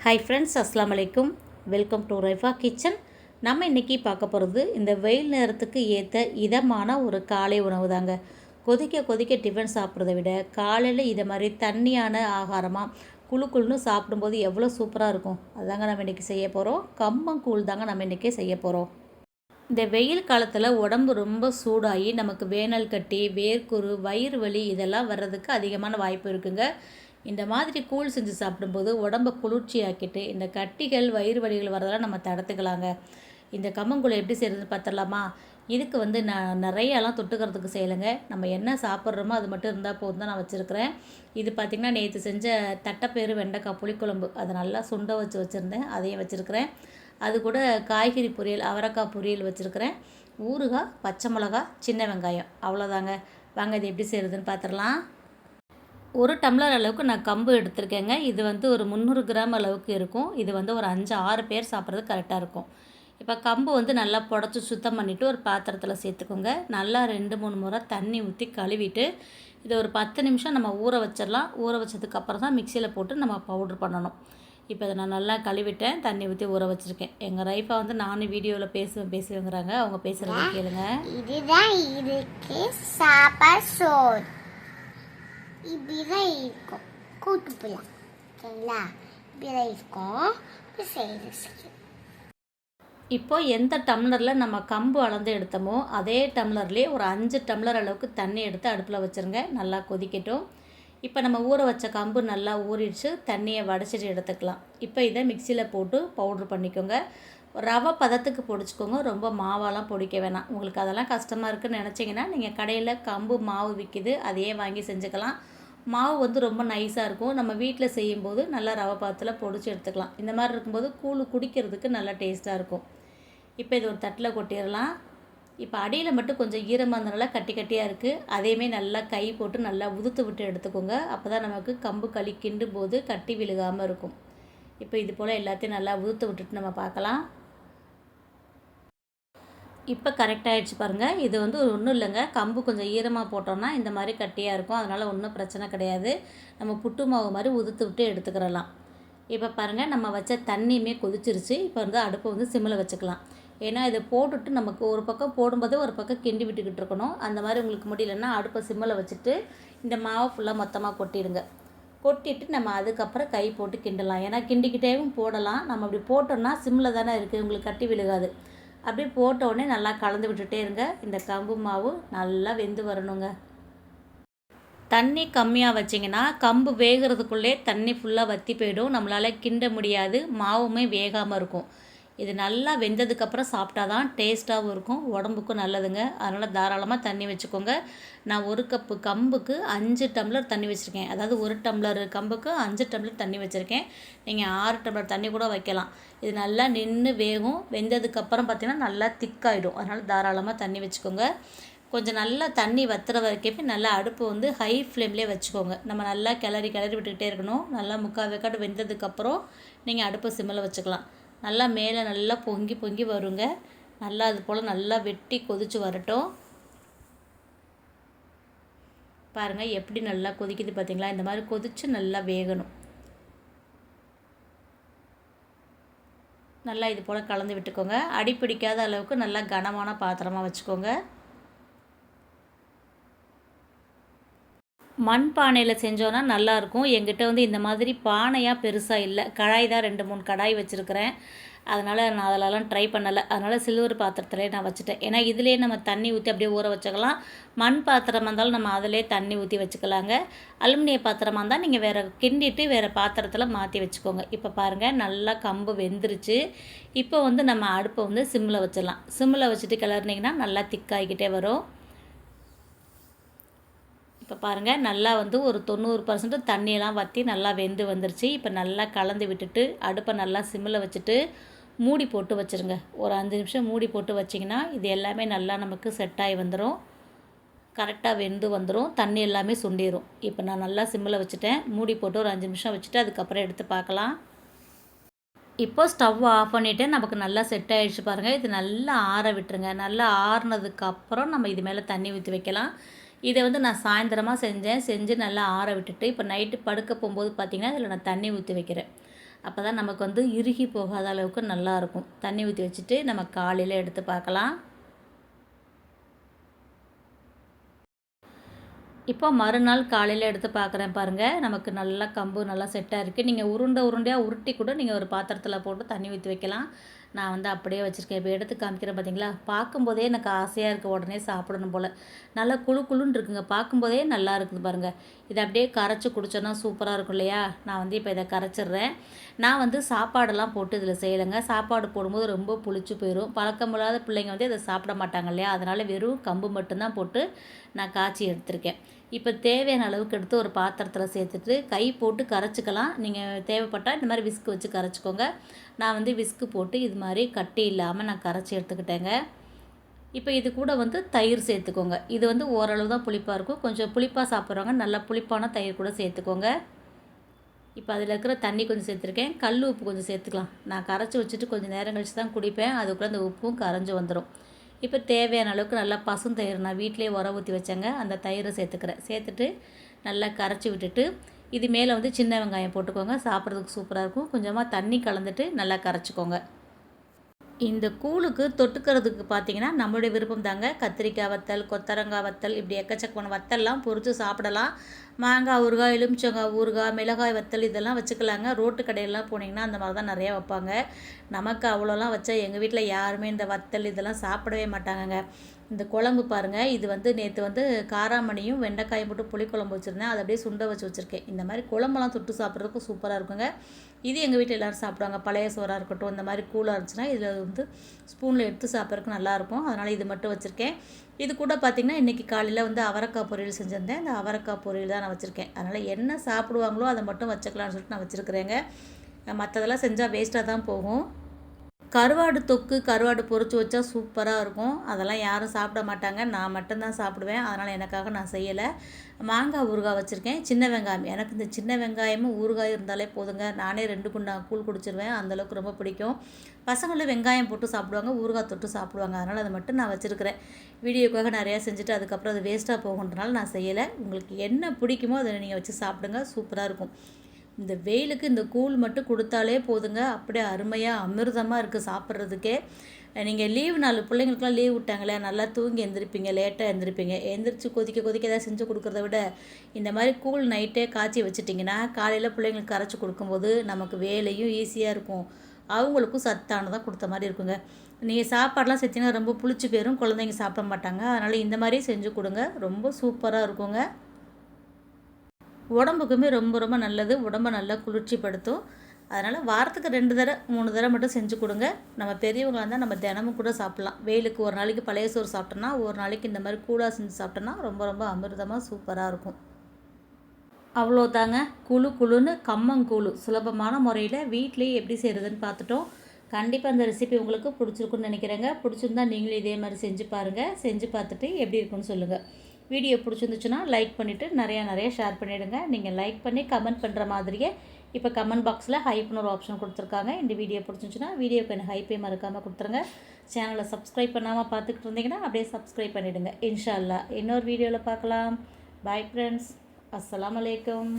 Hi friends, அஸ்ஸலாமு அலைக்கும். Welcome to Raifa kitchen. நம்ம இன்றைக்கி பார்க்க போகிறது இந்த வெயில் நேரத்துக்கு ஏற்ற இதமான ஒரு காலை உணவு தாங்க. கொதிக்க கொதிக்க டிஃபன் சாப்பிட்றத விட காலையில் இதை மாதிரி தண்ணியான ஆகாரமாக குழு குழுன்னு சாப்பிடும்போது எவ்வளோ சூப்பராக இருக்கும். அதாங்க நம்ம இன்றைக்கி செய்ய போகிறோம். கம்பங்கூழ் தாங்க நம்ம இன்றைக்கி செய்ய போகிறோம். இந்த வெயில் காலத்தில் உடம்பு ரொம்ப சூடாகி நமக்கு வேனல் கட்டி, வேர்க்குரு, வயிறு வலி இதெல்லாம் வர்றதுக்கு அதிகமான வாய்ப்பு இருக்குங்க. இந்த மாதிரி கூழ் செஞ்சு சாப்பிடும்போது உடம்பை குளிர்ச்சியாக்கிட்டு இந்த கட்டிகள், வயிறு வலிகள் வரதெல்லாம் நம்ம தடுத்துக்கலாங்க. இந்த கம்மங்கூழ் எப்படி செய்கிறதுன்னு பார்த்துடலாமா? இதுக்கு நான் நிறையாலாம் தொட்டுக்கிறதுக்கு செய்யலைங்க. நம்ம என்ன சாப்பிட்றோமோ அது மட்டும் இருந்தால் போதும் தான் நான் வச்சுருக்கிறேன். இது பார்த்திங்கன்னா நேற்று செஞ்ச தட்டைப்பயிறு வெண்டைக்காய் புளிக்குழம்பு, அதை நல்லா சுண்ட வச்சுருந்தேன், அதையும் வச்சுருக்கிறேன். அது கூட காய்கறி பொரியல், அவரைக்காய் பொரியல் வச்சுருக்கிறேன். ஊறுகாய், பச்சை மிளகா, சின்ன வெங்காயம், அவ்வளோதாங்க. வாங்க இது எப்படி செய்கிறதுன்னு பார்த்துடலாம். ஒரு டம்ளர் அளவுக்கு நான் கம்பு எடுத்திருக்கேங்க. இது ஒரு 300 கிராம் அளவுக்கு இருக்கும். இது ஒரு 5-6 பேர் சாப்பிட்றது கரெக்டாக இருக்கும். இப்போ கம்பு நல்லா புடச்சி சுத்தம் பண்ணிவிட்டு ஒரு பாத்திரத்தில் சேர்த்துக்கோங்க. நல்லா 2-3 முறை தண்ணி ஊற்றி கழுவிட்டு இதை ஒரு 10 நிமிஷம் நம்ம ஊற வச்சிடலாம். ஊற வச்சதுக்கப்புறம் தான் மிக்சியில் போட்டு நம்ம பவுட்ரு பண்ணணும். இப்போ இதை நான் நல்லா கழுவிட்டேன், தண்ணி ஊற்றி ஊற வச்சுருக்கேன். எங்கள் ரைஃபா நானும் வீடியோவில் பேசுவேங்கிறாங்க. அவங்க பேசுகிறத கேளுங்க. இதுதான் இதுக்கு சாப்பாடு சோறு இப்படிதான் இருக்கும். கூட்டு போலாம் சரிங்களா? இப்படிதான் இருக்கும். இப்போ எந்த டம்ளரில் நம்ம கம்பு அளந்து எடுத்தோமோ அதே டம்ளர்லேயே ஒரு 5 டம்ளர் அளவுக்கு தண்ணி எடுத்து அடுப்பில் வச்சுருங்க. நல்லா கொதிக்கட்டும். இப்போ நம்ம ஊற வச்ச கம்பு நல்லா ஊறிடுச்சு, தண்ணியை வடிச்சிட்டு எடுத்துக்கலாம். இப்போ இதை மிக்சியில் போட்டு பவுட்ரு பண்ணிக்கோங்க. ரவை பதத்துக்கு பொடிச்சிக்கோங்க, ரொம்ப மாவாலாம் பொடிக்க வேணாம். உங்களுக்கு அதெல்லாம் கஷ்டமாக இருக்குதுன்னு நினச்சிங்கன்னா நீங்கள் கடையில் கம்பு மாவு விற்கிது, அதையே வாங்கி செஞ்சுக்கலாம். மாவு ரொம்ப நைஸாக இருக்கும். நம்ம வீட்டில் செய்யும்போது நல்லா ரவை பாத்தில் பொடிச்சு எடுத்துக்கலாம். இந்த மாதிரி இருக்கும்போது கூழ் குடிக்கிறதுக்கு நல்லா டேஸ்ட்டாக இருக்கும். இப்போ இது ஒரு தட்டில் கொட்டிடலாம். இப்போ அடியில் மட்டும் கொஞ்சம் ஈரமாக இருந்தனால கட்டி கட்டியாக இருக்குது. அதேமாரி நல்லா கை போட்டு நல்லா உதுத்து விட்டு எடுத்துக்கோங்க. அப்போ தான் நமக்கு கம்பு களி கிண்டும் போது கட்டி விழுகாமல் இருக்கும். இப்போ இது போல் எல்லாத்தையும் நல்லா உதுத்து விட்டுட்டு நம்ம பார்க்கலாம். இப்போ கரெக்டாகிடுச்சு பாருங்கள். இது ஒன்றும் இல்லைங்க, கம்பு கொஞ்சம் ஈரமாக போட்டோம்னா இந்த மாதிரி கட்டியாக இருக்கும். அதனால் ஒன்றும் பிரச்சனை கிடையாது. நம்ம புட்டு மாவு மாதிரி உதுத்து விட்டு எடுத்துக்கிறலாம். இப்போ பாருங்கள், நம்ம வச்ச தண்ணியுமே கொதிச்சிருச்சு. இப்போ அடுப்பை சிம்மில் வச்சுக்கலாம். ஏன்னா இதை போட்டுட்டு நமக்கு ஒரு பக்கம் போடும்போது ஒரு பக்கம் கிண்டி விட்டுக்கிட்டு இருக்கணும். அந்த மாதிரி உங்களுக்கு முடியலன்னா அடுப்பை சிம்மில் வச்சுட்டு இந்த மாவை ஃபுல்லாக மொத்தமாக கொட்டிடுங்க. கொட்டிட்டு நம்ம அதுக்கப்புறம் கை போட்டு கிண்டலாம். ஏன்னா கிண்டிக்கிட்டேவும் போடலாம். நம்ம அப்படி போட்டோம்னா சிம்மில் தானே இருக்குது, உங்களுக்கு கட்டி விழுகாது. அப்படியே போட்ட உடனே நல்லா கலந்து விட்டுட்டே இருங்க. இந்த கம்பு மாவு நல்லா வெந்து வரணுங்க. தண்ணி கம்மியாக வச்சிங்கன்னா கம்பு வேகிறதுக்குள்ளே தண்ணி ஃபுல்லாக வற்றி போயிடும், நம்மளால் கிண்ட முடியாது, மாவுமே வேகாமல் இருக்கும். இது நல்லா வெந்ததுக்கப்புறம் சாப்பிட்டா தான் டேஸ்ட்டாகவும் இருக்கும், உடம்புக்கும் நல்லதுங்க. அதனால் தாராளமாக தண்ணி வச்சுக்கோங்க. நான் 1 கப்பு கம்புக்கு 5 டம்ளர் தண்ணி வச்சுருக்கேன். அதாவது 1 டம்ளர் கம்புக்கு 5 டம்ளர் தண்ணி வச்சுருக்கேன். நீங்கள் 6 டம்ளர் தண்ணி கூட வைக்கலாம். இது நல்லா நின்று வேகும். வெந்ததுக்கப்புறம் பார்த்திங்கன்னா நல்லா திக்காயிடும். அதனால் தாராளமாக தண்ணி வச்சுக்கோங்க. கொஞ்சம் நல்லா தண்ணி வத்துற வரைக்குமே நல்லா அடுப்பு ஹை ஃப்ளேம்லேயே வச்சுக்கோங்க. நம்ம நல்லா கிளறி விட்டுக்கிட்டே இருக்கணும். நல்லா 3/4 வேக்காடு வெந்ததுக்கப்புறம் நீங்கள் அடுப்பை சிம்மில் வச்சுக்கலாம். நல்லா மேலே நல்லா பொங்கி பொங்கி வருங்க. நல்லா அது போல் நல்லா வெட்டி கொதித்து வரட்டும். பாருங்கள் எப்படி நல்லா கொதிக்குது பார்த்தீங்களா? இந்த மாதிரி கொதித்து நல்லா வேகணும். நல்லா இது போல் கலந்து விட்டுக்கோங்க. அடி பிடிக்காத அளவுக்கு நல்லா கனமான பாத்திரமாக வச்சுக்கோங்க. மண் பானையில் செஞ்சோன்னா நல்லாயிருக்கும். எங்கிட்ட இந்த மாதிரி பானையாக பெருசாக இல்லை, கடாய் தான் 2-3 கடாய் வச்சுருக்கிறேன். அதனால் நான் அதிலலாம் ட்ரை பண்ணலை. அதனால் சில்வர் பாத்திரத்திலே நான் வச்சுட்டேன். ஏன்னா இதிலே நம்ம தண்ணி ஊற்றி அப்படியே ஊற வச்சுக்கலாம். மண் பாத்திரமாக இருந்தாலும் நம்ம அதிலே தண்ணி ஊற்றி வச்சுக்கலாங்க. அலுமினிய பாத்திரமாக இருந்தால் நீங்கள் வேறு கிண்டிட்டு வேறு பாத்திரத்தில் மாற்றி வச்சுக்கோங்க. இப்போ பாருங்கள் நல்லா கம்பு வெந்துருச்சு. இப்போ நம்ம அடுப்பை சிம்மில் வச்சிடலாம். சிம்மில் வச்சுட்டு கிளறினீங்கன்னா நல்லா திக்காகிக்கிட்டே வரும். இப்போ பாருங்கள் நல்லா ஒரு 90% தண்ணியெல்லாம் வற்றி நல்லா வெந்து வந்துருச்சு. இப்போ நல்லா கலந்து விட்டுட்டு அடுப்பை நல்லா சிம்மில் வச்சுட்டு மூடி போட்டு வச்சுருங்க. ஒரு 5 நிமிஷம் மூடி போட்டு வச்சிங்கன்னா இது எல்லாமே நல்லா நமக்கு செட் ஆகி வந்துடும். கரெக்டாக வெந்து வந்துடும், தண்ணி எல்லாமே சுண்டிடும். இப்போ நான் நல்லா சிம்மில் வச்சுட்டேன். மூடி போட்டு ஒரு 5 நிமிஷம் வச்சுட்டு அதுக்கப்புறம் எடுத்து பார்க்கலாம். இப்போ ஸ்டவ் ஆஃப் பண்ணிவிட்டு நமக்கு நல்லா செட் ஆகிடுச்சு பாருங்கள். இது நல்லா ஆற விட்டுருங்க. நல்லா ஆறுனதுக்கப்புறம் நம்ம இது மேலே தண்ணி ஊற்றி வைக்கலாம். இதை நான் சாயந்தரமாக செஞ்சு நல்லா ஆற விட்டுட்டு இப்போ நைட்டு படுக்க போகும்போது பார்த்திங்கன்னா இதில் நான் தண்ணி ஊற்றி வைக்கிறேன். அப்போ தான் நமக்கு வந்து இறுகி போகாத அளவுக்கு நல்லாயிருக்கும். தண்ணி ஊற்றி வச்சுட்டு நம்ம காலையில் எடுத்து பார்க்கலாம். இப்போ மறுநாள் காலையில் எடுத்து பார்க்குறேன் பாருங்கள். நமக்கு நல்லா கம்பு நல்லா செட்டாக இருக்குது. நீங்கள் உருண்டையாக உருட்டி கூட நீங்கள் ஒரு பாத்திரத்தில் போட்டு தண்ணி ஊற்றி வைக்கலாம். நான் வந்து அப்படியே வச்சுருக்கேன். இப்போ எடுத்து காமிக்கிறேன் பார்த்தீங்களா? பார்க்கும்போதே எனக்கு ஆசையாக இருக்குது, உடனே சாப்பிடணும் போல். நல்லா குழு குழுன்னு இருக்குங்க. பார்க்கும்போதே நல்லா இருக்குது பாருங்கள். இதை அப்படியே கரைச்சி குடித்தோன்னா சூப்பராக இருக்கும் இல்லையா? நான் வந்து இப்போ இதை கரைச்சிட்றேன். நான் வந்து சாப்பாடெல்லாம் போட்டு இதில் செய்யலைங்க. சாப்பாடு போடும்போது ரொம்ப புளிச்சு போயிடும். பழக்கமில்லாத பிள்ளைங்க வந்து இதை சாப்பிட மாட்டாங்க இல்லையா? அதனால் வெறும் கம்பு மட்டும்தான் போட்டு நான் காய்ச்சி எடுத்திருக்கேன். இப்போ தேவையான அளவுக்கு எடுத்து ஒரு பாத்திரத்தில் சேர்த்துட்டு கை போட்டு கரைச்சிக்கலாம். நீங்கள் தேவைப்பட்டால் இந்த மாதிரி விஸ்கு வச்சு கரைச்சிக்கோங்க. நான் வந்து விஸ்கு போட்டு இது மாதிரி கட்டி இல்லாமல் நான் கரைச்சி எடுத்துக்கிட்டேங்க. இப்போ இது கூட வந்து தயிர் சேர்த்துக்கோங்க. இது வந்து ஓரளவு தான் புளிப்பாக இருக்கும். கொஞ்சம் புளிப்பாக சாப்பிட்றவங்க நல்லா புளிப்பான தயிர் கூட சேர்த்துக்கோங்க. இப்போ அதில் இருக்கிற தண்ணி கொஞ்சம் சேர்த்துருக்கேன். கல் உப்பு கொஞ்சம் சேர்த்துக்கலாம். நான் கரைச்சி வச்சுட்டு கொஞ்சம் நேரம் கழிச்சு தான் குடிப்பேன். அதுக்குள்ளே அந்த உப்பும் கரைஞ்சி வந்துடும். இப்போ தேவையான அளவுக்கு நல்லா பசுந்தயிர் நான் வீட்டிலே உர ஊற்றி வச்சேங்க. அந்த தயிரை சேர்த்துக்கிறேன். சேர்த்துட்டு நல்லா கரைச்சி விட்டுட்டு இது மேலே வந்து சின்ன வெங்காயம் போட்டுக்கோங்க. சாப்பிட்றதுக்கு சூப்பராக இருக்கும். கொஞ்சமாக தண்ணி கலந்துட்டு நல்லா கரைச்சிக்கோங்க. இந்த கூழுக்கு தொட்டுக்கிறதுக்கு பார்த்தீங்கன்னா நம்மளுடைய விருப்பம் தாங்க. கத்திரிக்காய் வத்தல், கொத்தரங்காய் வத்தல், இப்படி எக்கச்சக்கமான வத்தல்லாம் பொரித்து சாப்பிடலாம். மாங்காய் ஊறுகாய், எலுமிச்சங்காய் ஊறுகாய், மிளகாய் வத்தல் இதெல்லாம் வச்சுக்கலாங்க. ரோட்டு கடையெல்லாம் போனீங்கன்னா அந்த மாதிரி தான் நிறையா வைப்பாங்க. நமக்கு அவ்வளோலாம் வச்சா எங்கள் வீட்டில் யாருமே இந்த வத்தல் இதெல்லாம் சாப்பிடவே மாட்டாங்கங்க. இந்த குழம்பு பாருங்கள். இது வந்து நேற்று வந்து காராமணியும் வெண்டைக்காயும் போட்டு புளிக்குழம்பு வச்சுருந்தேன். அதை அப்படியே சுண்டை வச்சு வச்சுருக்கேன். இந்த மாதிரி குழம்பெல்லாம் தொட்டு சாப்பிட்றதுக்கும் சூப்பராக இருக்குங்க. இது எங்கள் வீட்டில் எல்லோரும் சாப்பிடுவாங்க. பழைய சோறாக இருக்கட்டும், இந்த மாதிரி கூலாக இருந்துச்சுன்னா இதில் வந்து ஸ்பூனில் எடுத்து சாப்பிட்றதுக்கு நல்லாயிருக்கும். அதனால் இது மட்டும் வச்சுருக்கேன். இது கூட பார்த்திங்கன்னா இன்றைக்கி காலையில் வந்து அவரைக்காய் பொரியல் செஞ்சுருந்தேன். இந்த அவரைக்காய் பொரியல் தான் நான் வச்சுருக்கேன். அதனால் என்ன சாப்பிடுவாங்களோ அதை மட்டும் வச்சுக்கலாம்னு சொல்லிட்டு நான் வச்சுருக்கிறேங்க. மற்றதெல்லாம் செஞ்சால் வேஸ்ட்டாக தான் போகும். கருவாடு தொக்கு, கருவாடு பொரிச்சு வச்சா சூப்பராக இருக்கும். அதெல்லாம் யாரும் சாப்பிட மாட்டாங்க. நான் மட்டும்தான் சாப்பிடுவேன். அதனால் எனக்காக நான் செய்யலை. மாங்காய் ஊறுகாய் வச்சுருக்கேன். சின்ன வெங்காயம், எனக்கு இந்த சின்ன வெங்காயமும் ஊறுகாயும் இருந்தாலே போதுங்க. நானே 2 குண்டா கூழ் குடிச்சிருவேன். அந்தளவுக்கு ரொம்ப பிடிக்கும். பசங்களும் வெங்காயம் போட்டு சாப்பிடுவாங்க, ஊறுகாய் தொட்டு சாப்பிடுவாங்க. அதனால் அதை மட்டும் நான் வச்சுருக்கிறேன். வீடியோக்காக நிறையா செஞ்சுட்டு அதுக்கப்புறம் அது வேஸ்ட்டாக போகுன்றனால நான் செய்யலை. உங்களுக்கு என்ன பிடிக்குமோ அதை நீங்கள் வச்சு சாப்பிடுங்க. சூப்பராக இருக்கும். இந்த வெயிலுக்கு இந்த கூழ் மட்டும் கொடுத்தாலே போதுங்க. அப்படியே அருமையாக அமிர்தமாக இருக்குது சாப்பிட்றதுக்கே. நீங்கள் லீவ் நாள் பிள்ளைங்களுக்குலாம் லீவ் விட்டாங்களே, நல்லா தூங்கி எழுந்திருப்பீங்க, லேட்டாக எழுந்திருப்பீங்க. எழுந்திரிச்சு கொதிக்க ஏதாவது செஞ்சு கொடுக்குறத விட இந்த மாதிரி கூழ் நைட்டே காய்ச்சி வச்சுட்டிங்கன்னா காலையில் பிள்ளைங்களுக்கு கரைச்சி கொடுக்கும்போது நமக்கு வேலையும் ஈஸியாக இருக்கும். அவங்களுக்கும் சத்தானதாக கொடுத்த மாதிரி இருக்குங்க. நீங்கள் சாப்பாடெலாம் செஞ்சிங்கன்னா ரொம்ப புளிச்சு போயிடும், குழந்தைங்க சாப்பிட மாட்டாங்க. அதனால் இந்த மாதிரி செஞ்சு கொடுங்க. ரொம்ப சூப்பராக இருக்குங்க. உடம்புக்குமே ரொம்ப ரொம்ப நல்லது. உடம்பை நல்லா குளிர்ச்சிப்படுத்தும். அதனால் வாரத்துக்கு 2 தடவை 3 தடவை மட்டும் செஞ்சு கொடுங்க. நம்ம பெரியவங்களாக இருந்தால் நம்ம தினமும் கூட சாப்பிட்லாம். வெயிலுக்கு ஒரு நாளைக்கு பழைய சோறு சாப்பிட்டோன்னா, ஒரு நாளைக்கு இந்த மாதிரி கூழாக செஞ்சு சாப்பிட்டோன்னா ரொம்ப ரொம்ப அமிர்தமாக சூப்பராக இருக்கும். அவ்வளோதாங்க. குழு குழுன்னு கம்மங்கூழு சுலபமான முறையில் வீட்டிலேயே எப்படி செய்கிறதுன்னு பார்த்துட்டோம். கண்டிப்பாக அந்த ரெசிபி உங்களுக்கு பிடிச்சிருக்குன்னு நினைக்கிறேங்க. பிடிச்சிருந்தா நீங்களும் இதே மாதிரி செஞ்சு பாருங்கள். செஞ்சு பார்த்துட்டு எப்படி இருக்குன்னு சொல்லுங்கள். வீடியோ பிடிச்சிருந்துச்சுன்னா லைக் பண்ணிவிட்டு நிறையா ஷேர் பண்ணிவிடுங்க. நீங்கள் லைக் பண்ணி கமெண்ட் பண்ணுற மாதிரியே இப்போ கமெண்ட் பாக்ஸில் ஹைப்னு ஒரு ஆப்ஷன் கொடுத்துருக்காங்க. இந்த வீடியோ பிடிச்சிருந்துச்சுன்னா வீடியோக்கு எனக்கு ஹைப்பே மறக்காமல் கொடுத்துருங்க. சேனலை சப்ஸ்கிரைப் பண்ணாமல் பார்த்துக்கிட்டு இருந்தீங்கன்னா அப்படியே சப்ஸ்கிரைப் பண்ணிவிடுங்க. இன்ஷா அல்லாஹ் இன்னொரு வீடியோவில் பார்க்கலாம். Bye friends. அஸ்ஸலாமு அலைக்கும்.